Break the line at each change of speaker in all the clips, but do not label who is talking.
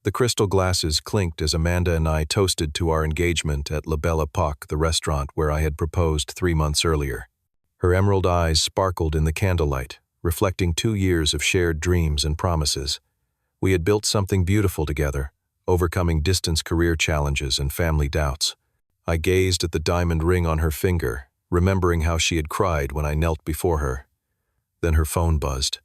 The crystal glasses clinked as Amanda and I toasted to our engagement at La Belle Epoque, the restaurant where I had proposed 3 months earlier. Her emerald eyes sparkled in the candlelight, reflecting 2 years of shared dreams and promises. We had built something beautiful together, overcoming distance career challenges and family doubts. I gazed at the diamond ring on her finger, remembering how she had cried when I knelt before her. Then her phone buzzed.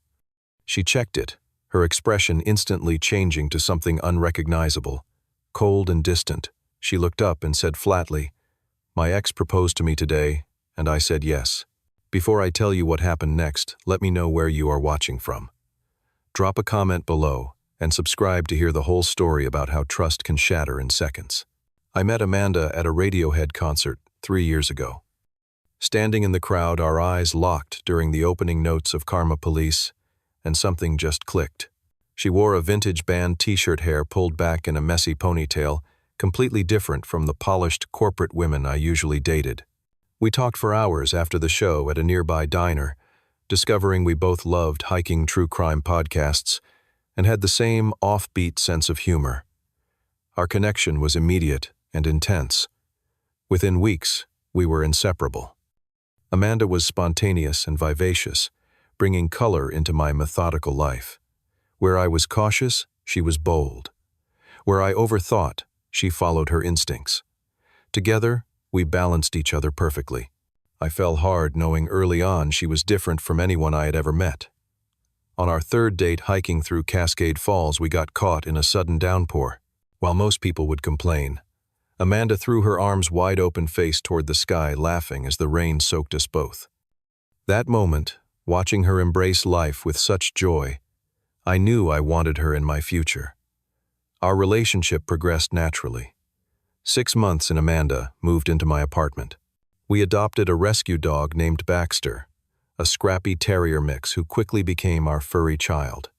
She checked it, her expression instantly changing to something unrecognizable. Cold and distant, she looked up and said flatly, "My ex proposed to me today, and I said yes. Before I tell you what happened next, let me know where you are watching from. Drop a comment below and subscribe to hear the whole story about how trust can shatter in seconds." I met Amanda at a Radiohead concert 3 years ago. Standing in the crowd, our eyes locked during the opening notes of Karma Police, and something just clicked. She wore a vintage band t-shirt, hair pulled back in a messy ponytail, completely different from the polished corporate women I usually dated. We talked for hours after the show at a nearby diner, discovering we both loved hiking true crime podcasts and had the same offbeat sense of humor. Our connection was immediate and intense. Within weeks, we were inseparable. Amanda was spontaneous and vivacious, bringing color into my methodical life. Where I was cautious, she was bold. Where I overthought, she followed her instincts. Together, we balanced each other perfectly. I fell hard knowing early on she was different from anyone I had ever met. On our 3rd date hiking through Cascade Falls, we got caught in a sudden downpour. While most people would complain, Amanda threw her arms wide open face toward the sky, laughing as the rain soaked us both. That moment, watching her embrace life with such joy, I knew I wanted her in my future. Our relationship progressed naturally. 6 months and Amanda moved into my apartment. We adopted a rescue dog named Baxter, a scrappy terrier mix who quickly became our furry child.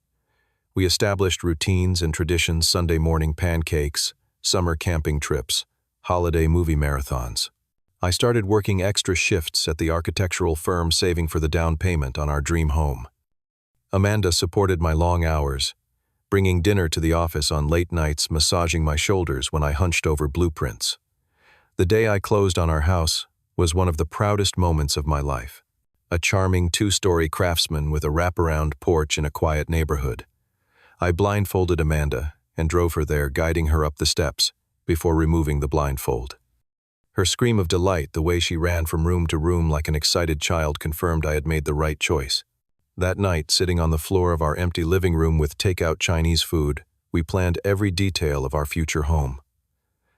We established routines and traditions: Sunday morning pancakes, summer camping trips, holiday movie marathons. I started working extra shifts at the architectural firm, saving for the down payment on our dream home. Amanda supported my long hours, bringing dinner to the office on late nights, massaging my shoulders when I hunched over blueprints. The day I closed on our house was one of the proudest moments of my life. A charming 2-story craftsman with a wraparound porch in a quiet neighborhood. I blindfolded Amanda and drove her there, guiding her up the steps before removing the blindfold. Her scream of delight, the way she ran from room to room like an excited child, confirmed I had made the right choice. That night, sitting on the floor of our empty living room with takeout Chinese food, we planned every detail of our future home.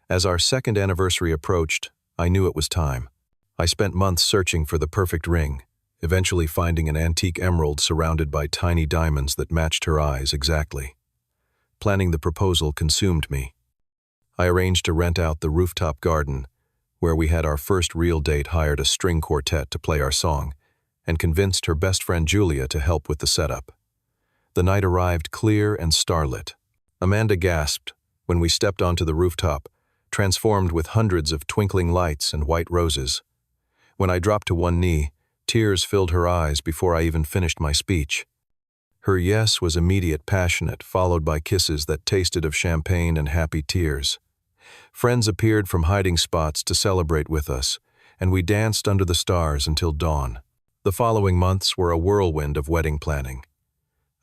As our 2nd anniversary approached, I knew it was time. I spent months searching for the perfect ring, eventually finding an antique emerald surrounded by tiny diamonds that matched her eyes exactly. Planning the proposal consumed me. I arranged to rent out the rooftop garden, where we had our first real date, hired a string quartet to play our song, and convinced her best friend Julia to help with the setup. The night arrived clear and starlit. Amanda gasped when we stepped onto the rooftop, transformed with hundreds of twinkling lights and white roses. When I dropped to one knee, tears filled her eyes before I even finished my speech. Her yes was immediate, passionate, followed by kisses that tasted of champagne and happy tears. Friends appeared from hiding spots to celebrate with us, and we danced under the stars until dawn. The following months were a whirlwind of wedding planning.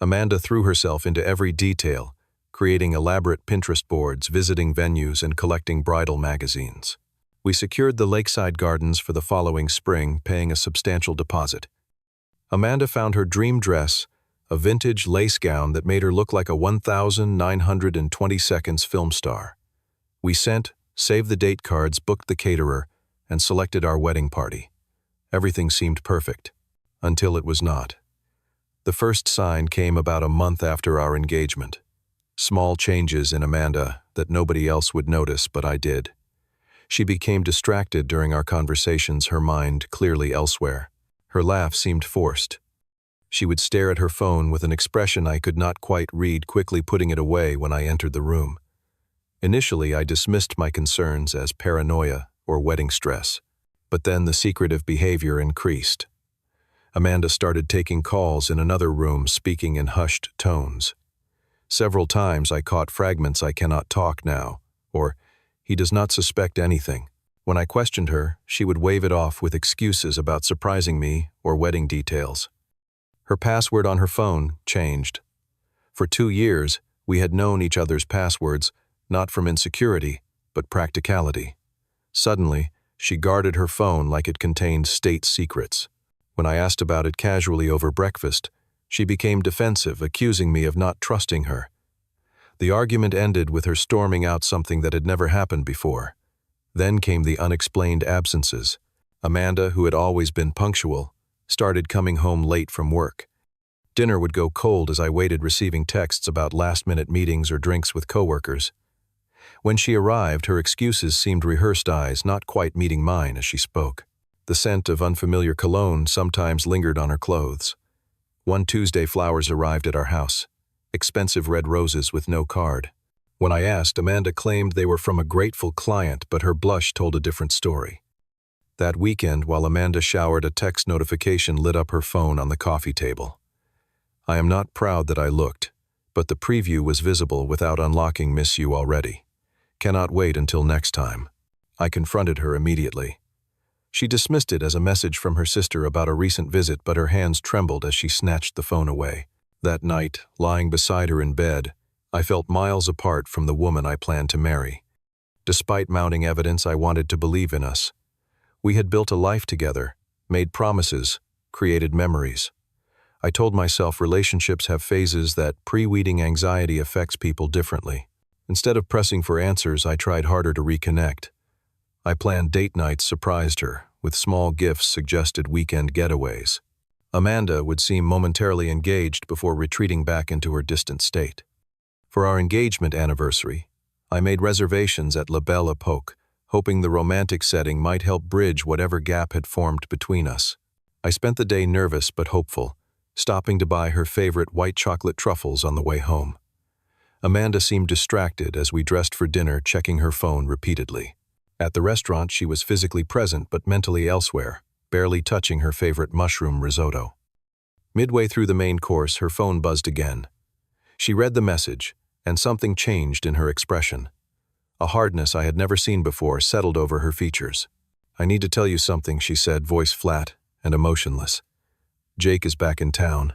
Amanda threw herself into every detail, creating elaborate Pinterest boards, visiting venues, and collecting bridal magazines. We secured the lakeside gardens for the following spring, paying a substantial deposit. Amanda found her dream dress, a vintage lace gown that made her look like a 1,920 seconds film star. We sent, saved the date cards, booked the caterer, and selected our wedding party. Everything seemed perfect, until it was not. The first sign came about a month after our engagement. Small changes in Amanda that nobody else would notice, but I did. She became distracted during our conversations, her mind clearly elsewhere. Her laugh seemed forced. She would stare at her phone with an expression I could not quite read, quickly putting it away when I entered the room. Initially, I dismissed my concerns as paranoia or wedding stress, but then the secretive behavior increased. Amanda started taking calls in another room, speaking in hushed tones. Several times I caught fragments "I cannot talk now," or "He does not suspect anything." When I questioned her, she would wave it off with excuses about surprising me or wedding details. Her password on her phone changed. For 2 years, we had known each other's passwords, not from insecurity, but practicality. Suddenly, she guarded her phone like it contained state secrets. When I asked about it casually over breakfast, she became defensive, accusing me of not trusting her. The argument ended with her storming out something that had never happened before. Then came the unexplained absences. Amanda, who had always been punctual, started coming home late from work. Dinner would go cold as I waited, receiving texts about last-minute meetings or drinks with coworkers. When she arrived, her excuses seemed rehearsed, eyes not quite meeting mine as she spoke. The scent of unfamiliar cologne sometimes lingered on her clothes. One Tuesday, flowers arrived at our house. Expensive red roses with no card. When I asked, Amanda claimed they were from a grateful client, but her blush told a different story. That weekend, while Amanda showered, a text notification lit up her phone on the coffee table. I am not proud that I looked, but the preview was visible without unlocking. "Miss you already. Cannot wait until next time." I confronted her immediately. She dismissed it as a message from her sister about a recent visit, but her hands trembled as she snatched the phone away. That night, lying beside her in bed, I felt miles apart from the woman I planned to marry. Despite mounting evidence, I wanted to believe in us. We had built a life together, made promises, created memories. I told myself relationships have phases, that pre-wedding anxiety affects people differently. Instead of pressing for answers, I tried harder to reconnect. I planned date nights, surprised her, with small gifts, suggested weekend getaways. Amanda would seem momentarily engaged before retreating back into her distant state. For our engagement anniversary, I made reservations at Belle Epoque, hoping the romantic setting might help bridge whatever gap had formed between us. I spent the day nervous but hopeful, stopping to buy her favorite white chocolate truffles on the way home. Amanda seemed distracted as we dressed for dinner, checking her phone repeatedly. At the restaurant, she was physically present but mentally elsewhere, barely touching her favorite mushroom risotto. Midway through the main course, her phone buzzed again. She read the message, and something changed in her expression. A hardness I had never seen before settled over her features. "I need to tell you something," she said, voice flat and emotionless. "Jake is back in town."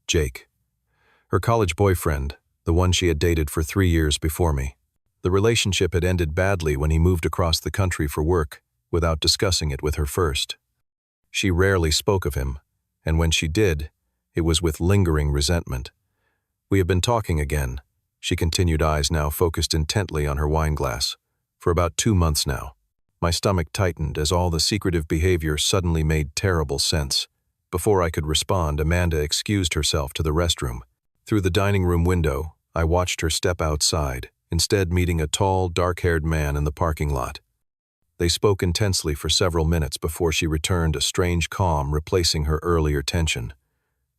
Jake. Her college boyfriend, the one she had dated for 3 years before me. The relationship had ended badly when he moved across the country for work, without discussing it with her first. She rarely spoke of him, and when she did, it was with lingering resentment. "We have been talking again," she continued, eyes now focused intently on her wine glass, "for about 2 months now." My stomach tightened as all the secretive behavior suddenly made terrible sense. Before I could respond, Amanda excused herself to the restroom. Through the dining room window, I watched her step outside, instead meeting a tall, dark-haired man in the parking lot. They spoke intensely for several minutes before she returned, a strange calm replacing her earlier tension.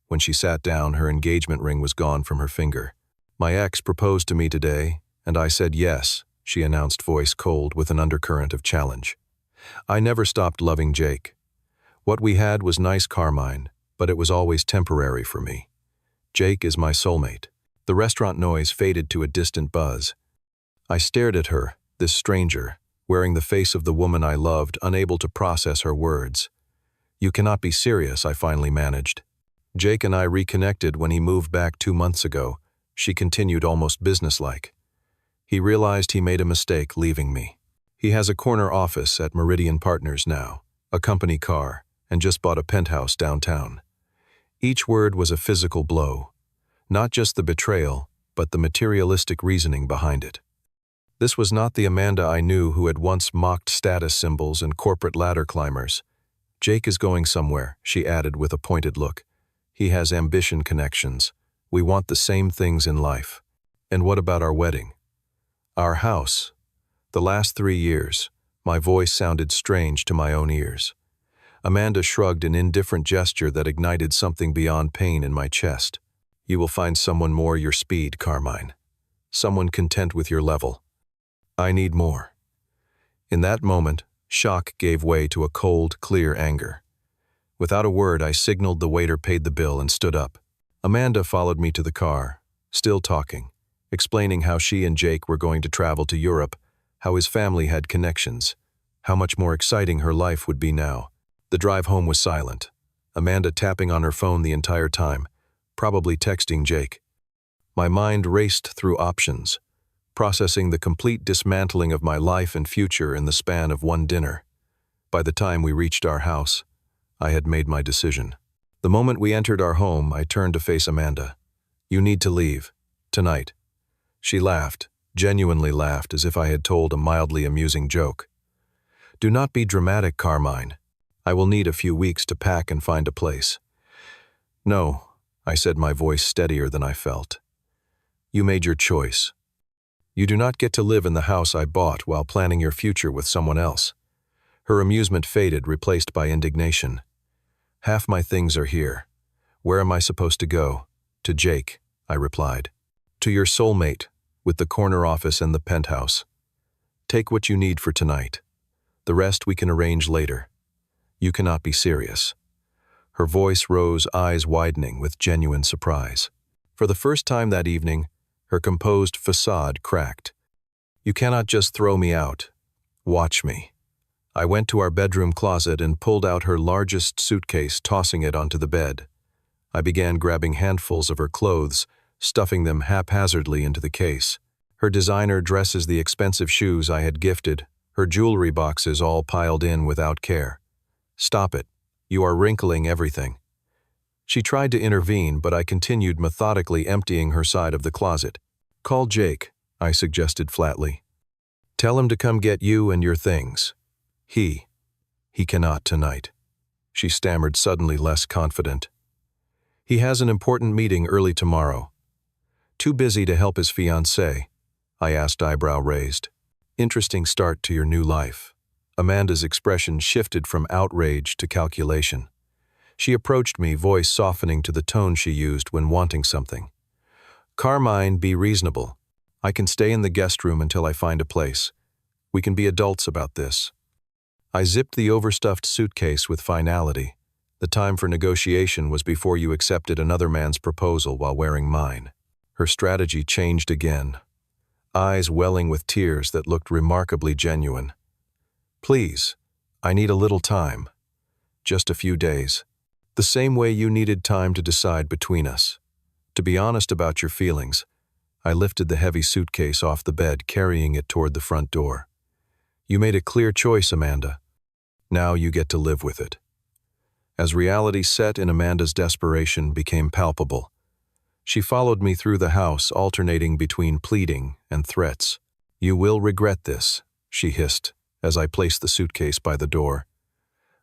When she sat down, her engagement ring was gone from her finger. "My ex proposed to me today, and I said yes," she announced, voice cold with an undercurrent of challenge. "I never stopped loving Jake. What we had was nice, Carmine, but it was always temporary for me. Jake is my soulmate." The restaurant noise faded to a distant buzz. I stared at her, this stranger, wearing the face of the woman I loved, unable to process her words. "You cannot be serious," I finally managed. "Jake and I reconnected when he moved back 2 months ago," she continued, almost businesslike. "He realized he made a mistake leaving me. He has a corner office at Meridian Partners now, a company car, and just bought a penthouse downtown." Each word was a physical blow. Not just the betrayal, but the materialistic reasoning behind it. This was not the Amanda I knew, who had once mocked status symbols and corporate ladder climbers. "Jake is going somewhere," she added with a pointed look. "He has ambition, connections. We want the same things in life." "And what about our wedding?" "Our house." The last 3 years, my voice sounded strange to my own ears. Amanda shrugged, an indifferent gesture that ignited something beyond pain in my chest. "You will find someone more your speed, Carmine. Someone content with your level. I need more." In that moment, shock gave way to a cold, clear anger. Without a word, I signaled the waiter paid the bill and stood up. Amanda followed me to the car, still talking. explaining how she and Jake were going to travel to Europe, how his family had connections, how much more exciting her life would be now. The drive home was silent, Amanda tapping on her phone the entire time, probably texting Jake. My mind raced through options, processing the complete dismantling of my life and future in the span of one dinner. By the time we reached our house, I had made my decision. The moment we entered our home, I turned to face Amanda. "You need to leave. Tonight." She laughed, genuinely laughed, as if I had told a mildly amusing joke. "Do not be dramatic, Carmine. I will need a few weeks to pack and find a place." "No," I said, my voice steadier than I felt. "You made your choice. You do not get to live in the house I bought while planning your future with someone else." Her amusement faded, replaced by indignation. "Half my things are here. Where am I supposed to go?" "To Jake," I replied. "To your soulmate, with the corner office and the penthouse. Take what you need for tonight. The rest we can arrange later. You cannot be serious." Her voice rose, eyes widening with genuine surprise. For the first time that evening, her composed facade cracked. "You cannot just throw me out. Watch me." I went to our bedroom closet and pulled out her largest suitcase, tossing it onto the bed. I began grabbing handfuls of her clothes, stuffing them haphazardly into the case. Her designer dresses, the expensive shoes I had gifted, her jewelry boxes all piled in without care. "Stop it. You are wrinkling everything." She tried to intervene, but I continued methodically emptying her side of the closet. "Call Jake," I suggested flatly. "Tell him to come get you and your things." He cannot tonight." She stammered, suddenly less confident. "He has an important meeting early tomorrow." "Too busy to help his fiancée?" I asked, eyebrow raised. "Interesting start to your new life." Amanda's expression shifted from outrage to calculation. She approached me, voice softening to the tone she used when wanting something. "Carmine, be reasonable. I can stay in the guest room until I find a place. We can be adults about this." I zipped the overstuffed suitcase with finality. "The time for negotiation was before you accepted another man's proposal while wearing mine." Her strategy changed again, eyes welling with tears that looked remarkably genuine. "Please, I need a little time. Just a few days. The same way you needed time to decide between us. To be honest about your feelings." I lifted the heavy suitcase off the bed, carrying it toward the front door. "You made a clear choice, Amanda. Now you get to live with it." As reality set in, Amanda's desperation became palpable. She followed me through the house, alternating between pleading and threats. "You will regret this," she hissed, as I placed the suitcase by the door.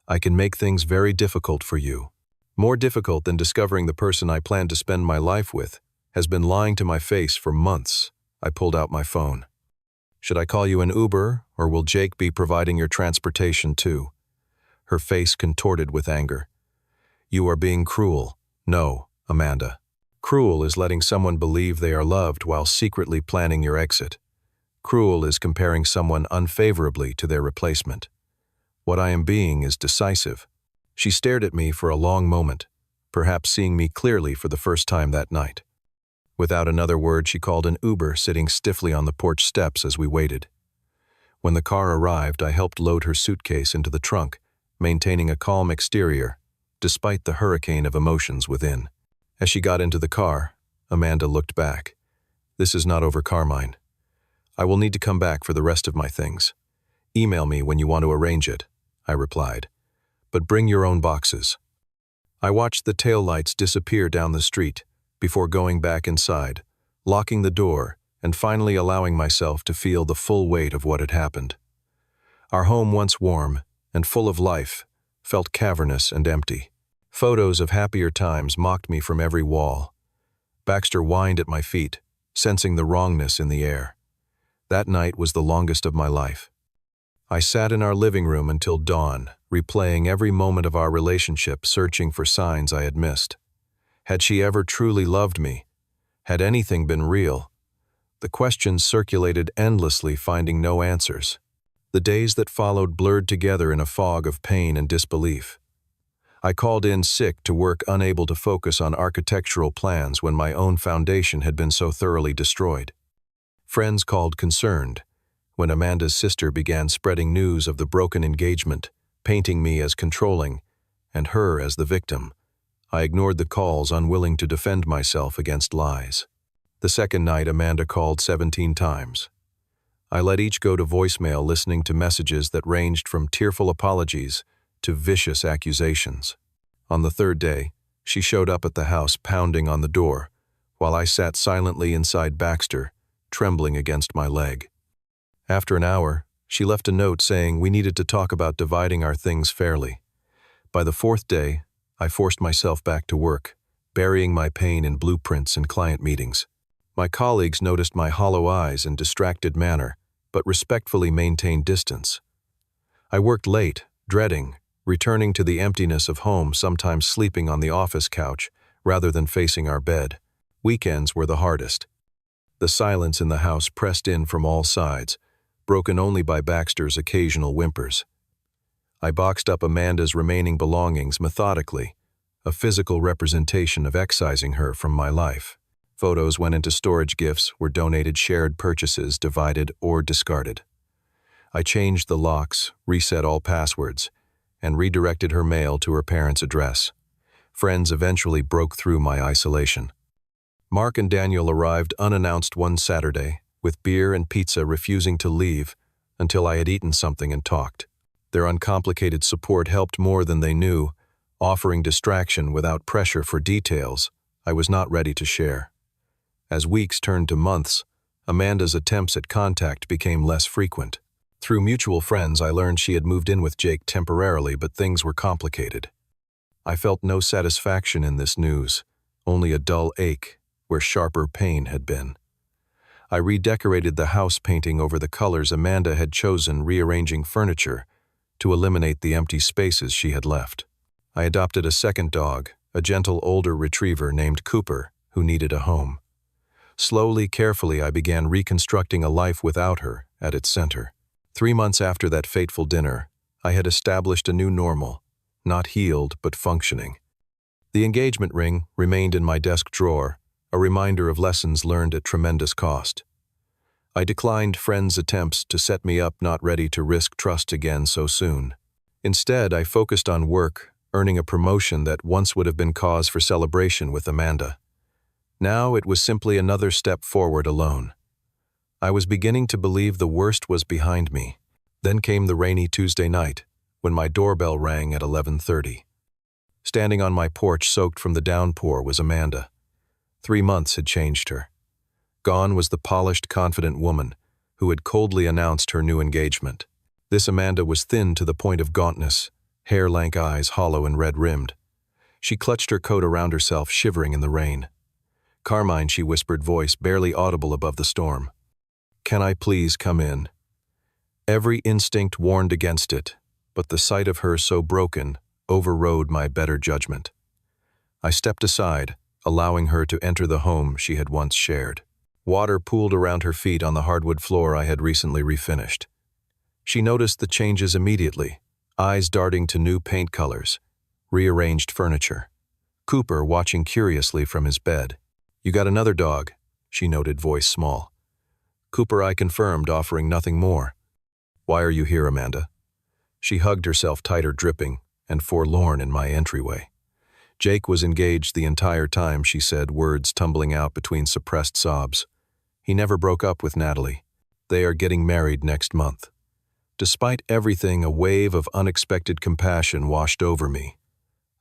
"I can make things very difficult for you. More difficult than discovering the person I plan to spend my life with has been lying to my face for months." I pulled out my phone. "Should I call you an Uber, or will Jake be providing your transportation too?" Her face contorted with anger. "You are being cruel." "No, Amanda. Cruel is letting someone believe they are loved while secretly planning your exit. Cruel is comparing someone unfavorably to their replacement. What I am being is decisive." She stared at me for a long moment, perhaps seeing me clearly for the first time that night. Without another word, she called an Uber, sitting stiffly on the porch steps as we waited. When the car arrived, I helped load her suitcase into the trunk, maintaining a calm exterior, despite the hurricane of emotions within. As she got into the car, Amanda looked back. "This is not over, Carmine. I will need to come back for the rest of my things. Email me when you want to arrange it," I replied. "But bring your own boxes." I watched the taillights disappear down the street before going back inside, locking the door, and finally allowing myself to feel the full weight of what had happened. Our home, once warm and full of life, felt cavernous and empty. Photos of happier times mocked me from every wall. Baxter whined at my feet, sensing the wrongness in the air. That night was the longest of my life. I sat in our living room until dawn, replaying every moment of our relationship, searching for signs I had missed. Had she ever truly loved me? Had anything been real? The questions circulated endlessly, finding no answers. The days that followed blurred together in a fog of pain and disbelief. I called in sick to work, unable to focus on architectural plans when my own foundation had been so thoroughly destroyed. Friends called concerned when Amanda's sister began spreading news of the broken engagement, painting me as controlling and her as the victim. I ignored the calls, unwilling to defend myself against lies. The second night, Amanda called 17 times. I let each go to voicemail, listening to messages that ranged from tearful apologies to vicious accusations. On the third day, she showed up at the house, pounding on the door, while I sat silently inside Baxter, trembling against my leg. After an hour, she left a note saying we needed to talk about dividing our things fairly. By the fourth day, I forced myself back to work, burying my pain in blueprints and client meetings. My colleagues noticed my hollow eyes and distracted manner, but respectfully maintained distance. I worked late, dreading returning to the emptiness of home, sometimes sleeping on the office couch rather than facing our bed. Weekends were the hardest. The silence in the house pressed in from all sides, broken only by Baxter's occasional whimpers. I boxed up Amanda's remaining belongings methodically, a physical representation of excising her from my life. Photos went into storage, gifts were donated, shared purchases divided or discarded. I changed the locks, reset all passwords, and redirected her mail to her parents' address. Friends eventually broke through my isolation. Mark and Daniel arrived unannounced one Saturday, with beer and pizza, refusing to leave until I had eaten something and talked. Their uncomplicated support helped more than they knew, offering distraction without pressure for details I was not ready to share. As weeks turned to months, Amanda's attempts at contact became less frequent. Through mutual friends, I learned she had moved in with Jake temporarily, but things were complicated. I felt no satisfaction in this news, only a dull ache where sharper pain had been. I redecorated the house, painting over the colors Amanda had chosen, rearranging furniture to eliminate the empty spaces she had left. I adopted a second dog, a gentle older retriever named Cooper, who needed a home. Slowly, carefully, I began reconstructing a life without her at its center. 3 months after that fateful dinner, I had established a new normal, not healed but functioning. The engagement ring remained in my desk drawer, a reminder of lessons learned at tremendous cost. I declined friends' attempts to set me up, not ready to risk trust again so soon. Instead, I focused on work, earning a promotion that once would have been cause for celebration with Amanda. Now it was simply another step forward alone. I was beginning to believe the worst was behind me. Then came the rainy Tuesday night, when my doorbell rang at 11:30. Standing on my porch, soaked from the downpour, was Amanda. 3 months had changed her. Gone was the polished, confident woman who had coldly announced her new engagement. This Amanda was thin to the point of gauntness, hair-lank eyes hollow and red-rimmed. She clutched her coat around herself, shivering in the rain. "Carmine," she whispered, voice barely audible above the storm. "Can I please come in?" Every instinct warned against it, but the sight of her so broken overrode my better judgment. I stepped aside, allowing her to enter the home she had once shared. Water pooled around her feet on the hardwood floor I had recently refinished. She noticed the changes immediately, eyes darting to new paint colors, rearranged furniture. Cooper watching curiously from his bed. "You got another dog," she noted, voice small. "Cooper," I confirmed, offering nothing more. "Why are you here, Amanda?" She hugged herself tighter, dripping and forlorn in my entryway. "Jake was engaged the entire time," she said, words tumbling out between suppressed sobs. "He never broke up with Natalie. They are getting married next month." Despite everything, a wave of unexpected compassion washed over me.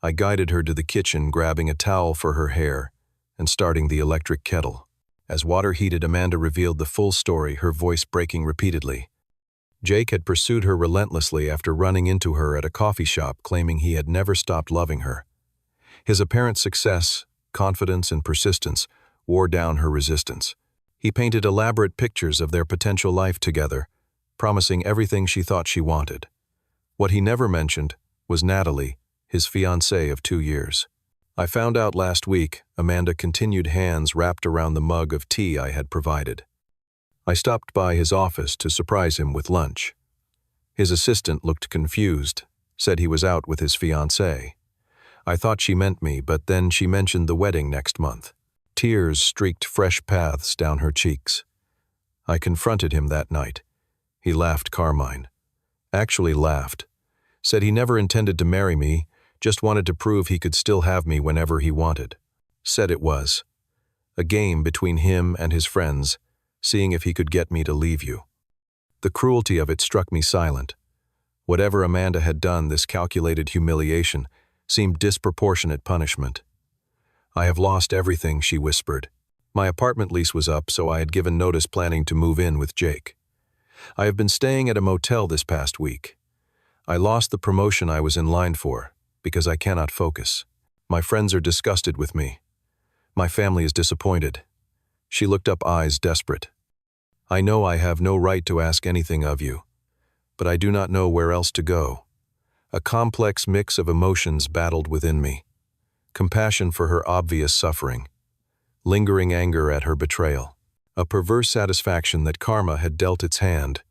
I guided her to the kitchen, grabbing a towel for her hair and starting the electric kettle. As water heated, Amanda revealed the full story, her voice breaking repeatedly. Jake had pursued her relentlessly after running into her at a coffee shop, claiming he had never stopped loving her. His apparent success, confidence, and persistence wore down her resistance. He painted elaborate pictures of their potential life together, promising everything she thought she wanted. What he never mentioned was Natalie, his fiancée of 2 years. I found out last week, Amanda continued, hands wrapped around the mug of tea I had provided. I stopped by his office to surprise him with lunch. His assistant looked confused, said he was out with his fiancée. I thought she meant me, but then she mentioned the wedding next month. Tears streaked fresh paths down her cheeks. I confronted him that night. He laughed, Carmine. Actually laughed. Said he never intended to marry me, just wanted to prove he could still have me whenever he wanted. Said it was a game between him and his friends, seeing if he could get me to leave you. The cruelty of it struck me silent. Whatever Amanda had done, this calculated humiliation seemed disproportionate punishment. I have lost everything, she whispered. My apartment lease was up, so I had given notice planning to move in with Jake. I have been staying at a motel this past week. I lost the promotion I was in line for because I cannot focus. My friends are disgusted with me. My family is disappointed. She looked up, eyes desperate. I know I have no right to ask anything of you, but I do not know where else to go. A complex mix of emotions battled within me. Compassion for her obvious suffering, lingering anger at her betrayal, a perverse satisfaction that karma had dealt its hand,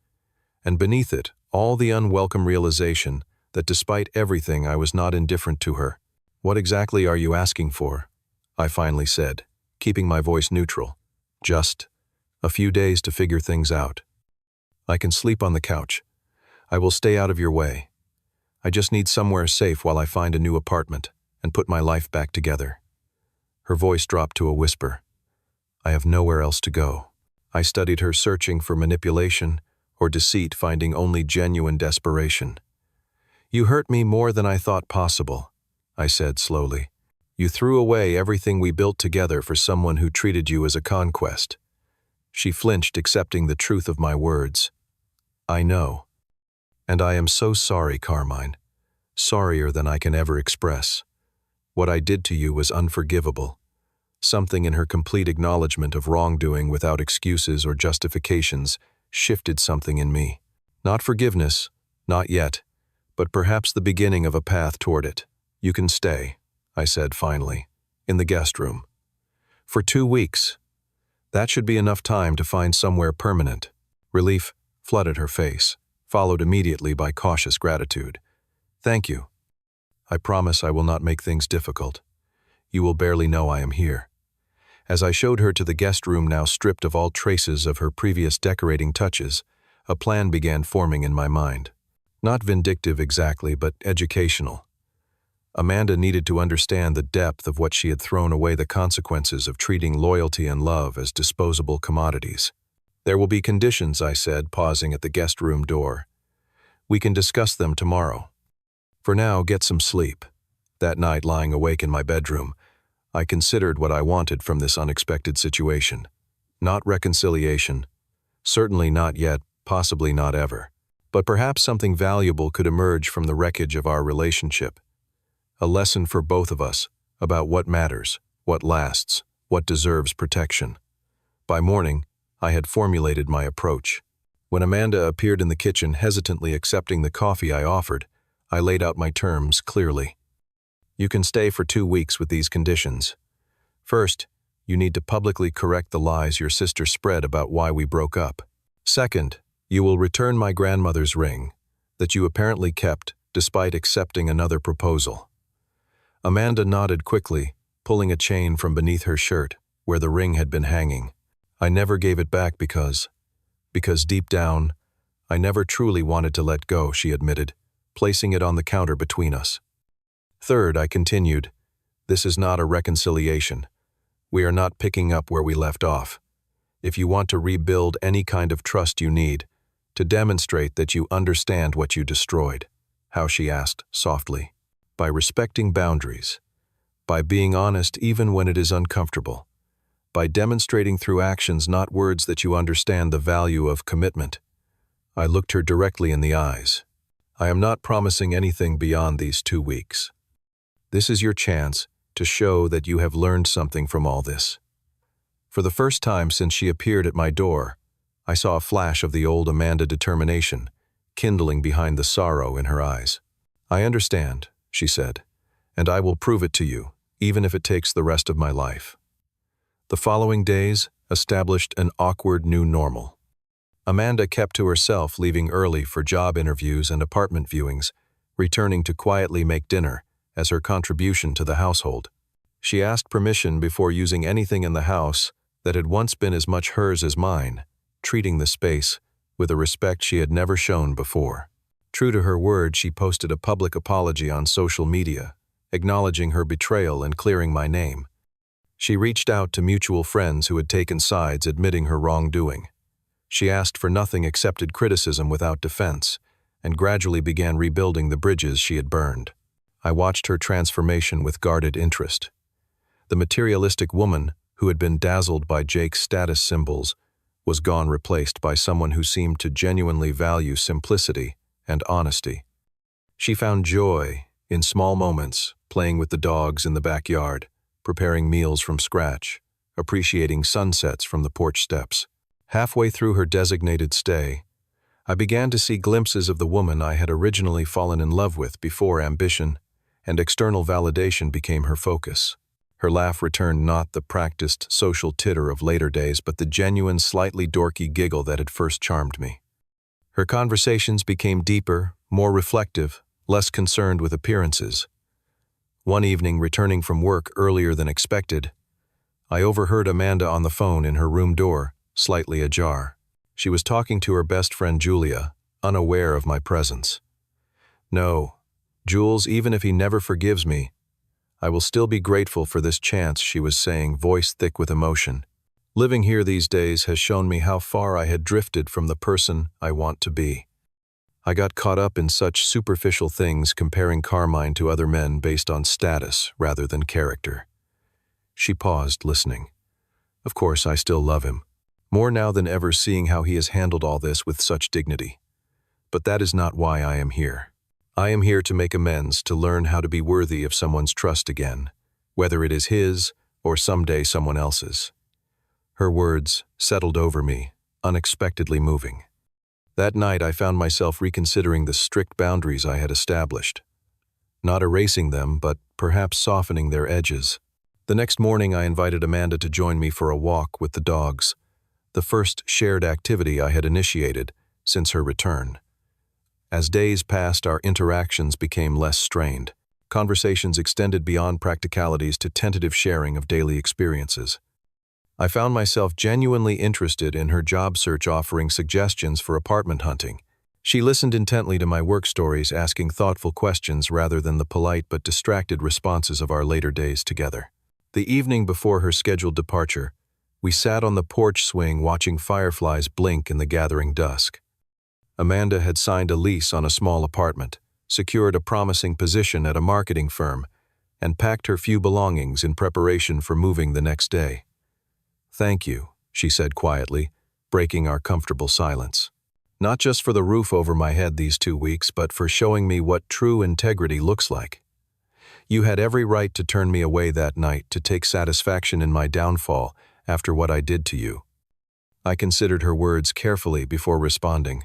and beneath it, all the unwelcome realization that despite everything I was not indifferent to her. What exactly are you asking for? I finally said, keeping my voice neutral. Just a few days to figure things out. I can sleep on the couch. I will stay out of your way. I just need somewhere safe while I find a new apartment and put my life back together. Her voice dropped to a whisper. I have nowhere else to go. I studied her, searching for manipulation or deceit, finding only genuine desperation. You hurt me more than I thought possible, I said slowly. You threw away everything we built together for someone who treated you as a conquest. She flinched, accepting the truth of my words. I know. And I am so sorry, Carmine. Sorrier than I can ever express. What I did to you was unforgivable. Something in her complete acknowledgement of wrongdoing without excuses or justifications shifted something in me. Not forgiveness, not yet, but perhaps the beginning of a path toward it. You can stay, I said finally, in the guest room. For 2 weeks. That should be enough time to find somewhere permanent. Relief flooded her face, followed immediately by cautious gratitude. Thank you. I promise I will not make things difficult. You will barely know I am here. As I showed her to the guest room, now stripped of all traces of her previous decorating touches, a plan began forming in my mind. Not vindictive exactly, but educational. Amanda needed to understand the depth of what she had thrown away, the consequences of treating loyalty and love as disposable commodities. There will be conditions, I said, pausing at the guest room door. We can discuss them tomorrow. For now, get some sleep. That night, lying awake in my bedroom, I considered what I wanted from this unexpected situation. Not reconciliation. Certainly not yet, possibly not ever. But perhaps something valuable could emerge from the wreckage of our relationship. A lesson for both of us about what matters, what lasts, what deserves protection. By morning, I had formulated my approach. When Amanda appeared in the kitchen, hesitantly accepting the coffee I offered, I laid out my terms clearly. You can stay for 2 weeks with these conditions. First, you need to publicly correct the lies your sister spread about why we broke up. Second, you will return my grandmother's ring that you apparently kept despite accepting another proposal. Amanda nodded quickly, pulling a chain from beneath her shirt where the ring had been hanging. I never gave it back because deep down, I never truly wanted to let go, she admitted, placing it on the counter between us. Third, I continued, this is not a reconciliation. We are not picking up where we left off. If you want to rebuild any kind of trust, you need to demonstrate that you understand what you destroyed. How, she asked softly. By respecting boundaries. By being honest even when it is uncomfortable. By demonstrating through actions, not words, that you understand the value of commitment. I looked her directly in the eyes. I am not promising anything beyond these 2 weeks. This is your chance to show that you have learned something from all this. For the first time since she appeared at my door, I saw a flash of the old Amanda determination, kindling behind the sorrow in her eyes. I understand, she said, and I will prove it to you, even if it takes the rest of my life. The following days established an awkward new normal. Amanda kept to herself, leaving early for job interviews and apartment viewings, returning to quietly make dinner as her contribution to the household. She asked permission before using anything in the house that had once been as much hers as mine, treating the space with a respect she had never shown before. True to her word, she posted a public apology on social media, acknowledging her betrayal and clearing my name. She reached out to mutual friends who had taken sides, admitting her wrongdoing. She asked for nothing, accepted criticism without defense, and gradually began rebuilding the bridges she had burned. I watched her transformation with guarded interest. The materialistic woman, who had been dazzled by Jake's status symbols, was gone, replaced by someone who seemed to genuinely value simplicity and honesty. She found joy in small moments, playing with the dogs in the backyard, preparing meals from scratch, appreciating sunsets from the porch steps. Halfway through her designated stay, I began to see glimpses of the woman I had originally fallen in love with before ambition and external validation became her focus. Her laugh returned, not the practiced social titter of later days, but the genuine, slightly dorky giggle that had first charmed me. Her conversations became deeper, more reflective, less concerned with appearances. One evening, returning from work earlier than expected, I overheard Amanda on the phone in her room door, slightly ajar. She was talking to her best friend Julia, unaware of my presence. "No, Jules, even if he never forgives me, I will still be grateful for this chance," she was saying, voice thick with emotion. "Living here these days has shown me how far I had drifted from the person I want to be. I got caught up in such superficial things, comparing Carmine to other men based on status rather than character." She paused, listening. "Of course, I still love him, more now than ever, seeing how he has handled all this with such dignity. But that is not why I am here. I am here to make amends, to learn how to be worthy of someone's trust again, whether it is his or someday someone else's." Her words settled over me, unexpectedly moving. That night I found myself reconsidering the strict boundaries I had established. Not erasing them, but perhaps softening their edges. The next morning I invited Amanda to join me for a walk with the dogs, the first shared activity I had initiated since her return. As days passed, our interactions became less strained. Conversations extended beyond practicalities to tentative sharing of daily experiences. I found myself genuinely interested in her job search, offering suggestions for apartment hunting. She listened intently to my work stories, asking thoughtful questions rather than the polite but distracted responses of our later days together. The evening before her scheduled departure, we sat on the porch swing watching fireflies blink in the gathering dusk. Amanda had signed a lease on a small apartment, secured a promising position at a marketing firm, and packed her few belongings in preparation for moving the next day. "Thank you," she said quietly, breaking our comfortable silence. "Not just for the roof over my head these 2 weeks, but for showing me what true integrity looks like. You had every right to turn me away that night, to take satisfaction in my downfall after what I did to you." I considered her words carefully before responding.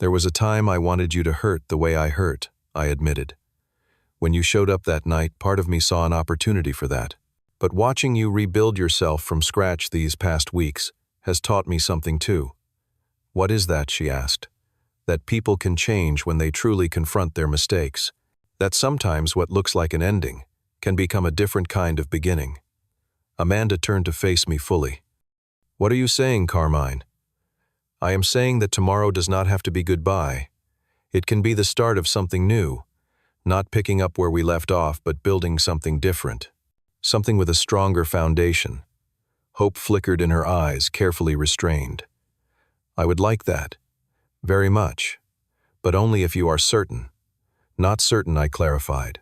"There was a time I wanted you to hurt the way I hurt," I admitted. "When you showed up that night, part of me saw an opportunity for that. But watching you rebuild yourself from scratch these past weeks has taught me something too." "What is that?" she asked. "That people can change when they truly confront their mistakes. That sometimes what looks like an ending can become a different kind of beginning." Amanda turned to face me fully. "What are you saying, Carmine?" "I am saying that tomorrow does not have to be goodbye. It can be the start of something new, not picking up where we left off, but building something different, something with a stronger foundation." Hope flickered in her eyes, carefully restrained. "I would like that, very much, but only if you are certain." "Not certain," I clarified.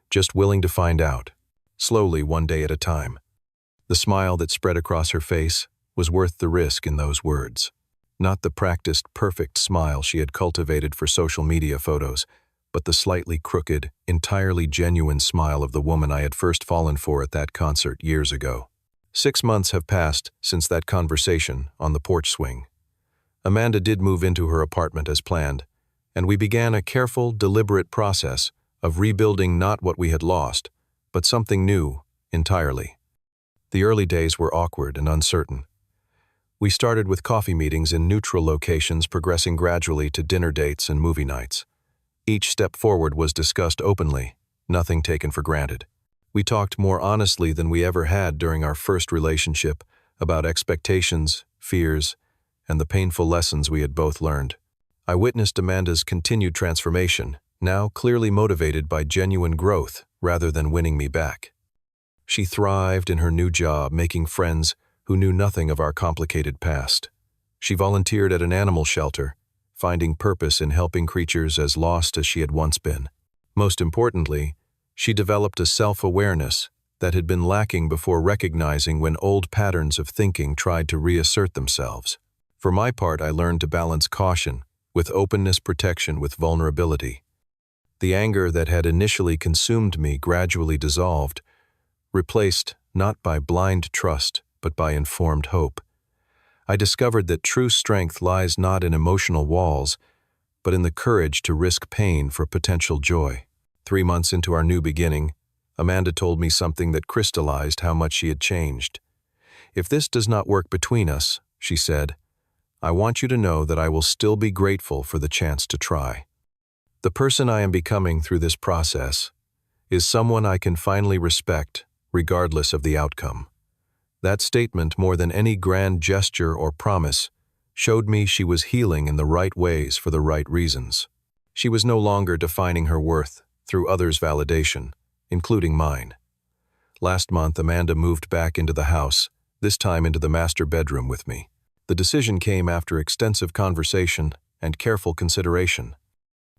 "Just willing to find out, slowly, one day at a time." The smile that spread across her face was worth the risk in those words. Not the practiced, perfect smile she had cultivated for social media photos, but the slightly crooked, entirely genuine smile of the woman I had first fallen for at that concert years ago. 6 months have passed since that conversation on the porch swing. Amanda did move into her apartment as planned, and we began a careful, deliberate process of rebuilding not what we had lost, but something new entirely. The early days were awkward and uncertain. We started with coffee meetings in neutral locations, progressing gradually to dinner dates and movie nights. Each step forward was discussed openly, nothing taken for granted. We talked more honestly than we ever had during our first relationship about expectations, fears, and the painful lessons we had both learned. I witnessed Amanda's continued transformation, now clearly motivated by genuine growth rather than winning me back. She thrived in her new job, making friends who knew nothing of our complicated past. She volunteered at an animal shelter, finding purpose in helping creatures as lost as she had once been. Most importantly, she developed a self-awareness that had been lacking before recognizing when old patterns of thinking tried to reassert themselves. For my part, I learned to balance caution with openness, protection with vulnerability. The anger that had initially consumed me gradually dissolved, replaced not by blind trust, but by informed hope. I discovered that true strength lies not in emotional walls, but in the courage to risk pain for potential joy. 3 months into our new beginning, Amanda told me something that crystallized how much she had changed. "If this does not work between us," she said, "I want you to know that I will still be grateful for the chance to try. The person I am becoming through this process is someone I can finally respect, regardless of the outcome." That statement, more than any grand gesture or promise, showed me she was healing in the right ways for the right reasons. She was no longer defining her worth through others' validation, including mine. Last month, Amanda moved back into the house, this time into the master bedroom with me. The decision came after extensive conversation and careful consideration.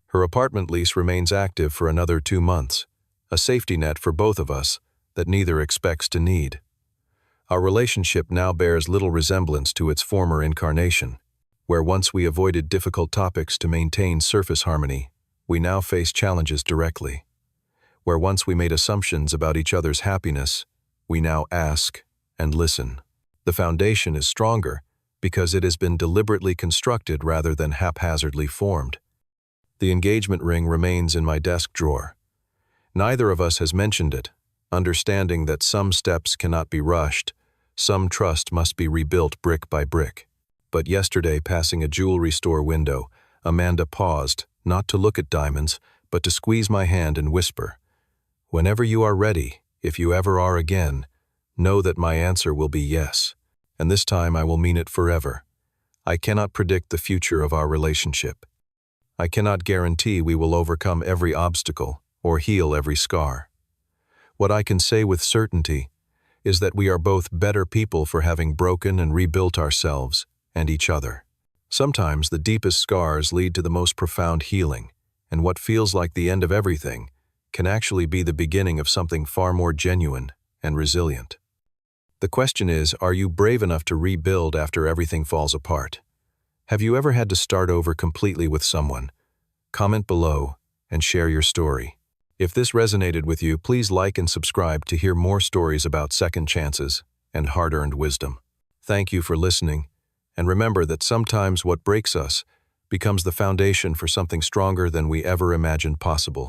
Her apartment lease remains active for another 2 months, a safety net for both of us that neither expects to need. Our relationship now bears little resemblance to its former incarnation. Where once we avoided difficult topics to maintain surface harmony, we now face challenges directly. Where once we made assumptions about each other's happiness, we now ask and listen. The foundation is stronger because it has been deliberately constructed rather than haphazardly formed. The engagement ring remains in my desk drawer. Neither of us has mentioned it, understanding that some steps cannot be rushed, some trust must be rebuilt brick by brick. But yesterday, passing a jewelry store window, Amanda paused, not to look at diamonds, but to squeeze my hand and whisper, "Whenever you are ready, if you ever are again, know that my answer will be yes. And this time I will mean it forever. I cannot predict the future of our relationship. I cannot guarantee we will overcome every obstacle or heal every scar. What I can say with certainty is that we are both better people for having broken and rebuilt ourselves and each other. Sometimes the deepest scars lead to the most profound healing, and what feels like the end of everything can actually be the beginning of something far more genuine and resilient. The question is, are you brave enough to rebuild after everything falls apart? Have you ever had to start over completely with someone? Comment below and share your story. If this resonated with you, please like and subscribe to hear more stories about second chances and hard-earned wisdom. Thank you for listening, and remember that sometimes what breaks us becomes the foundation for something stronger than we ever imagined possible.